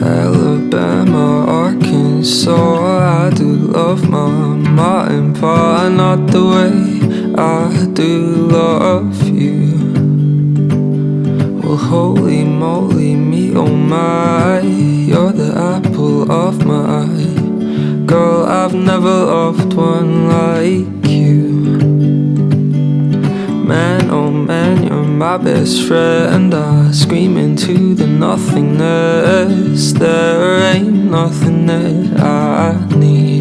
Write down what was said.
Alabama, Arkansas, I do love my Martin, but not the way I do love you. Well, holy moly, me oh my, you're the apple of my eye. Girl, I've never loved one like you. Man, oh man, you're my best friend. I scream into the nothingness. There ain't nothing that I need.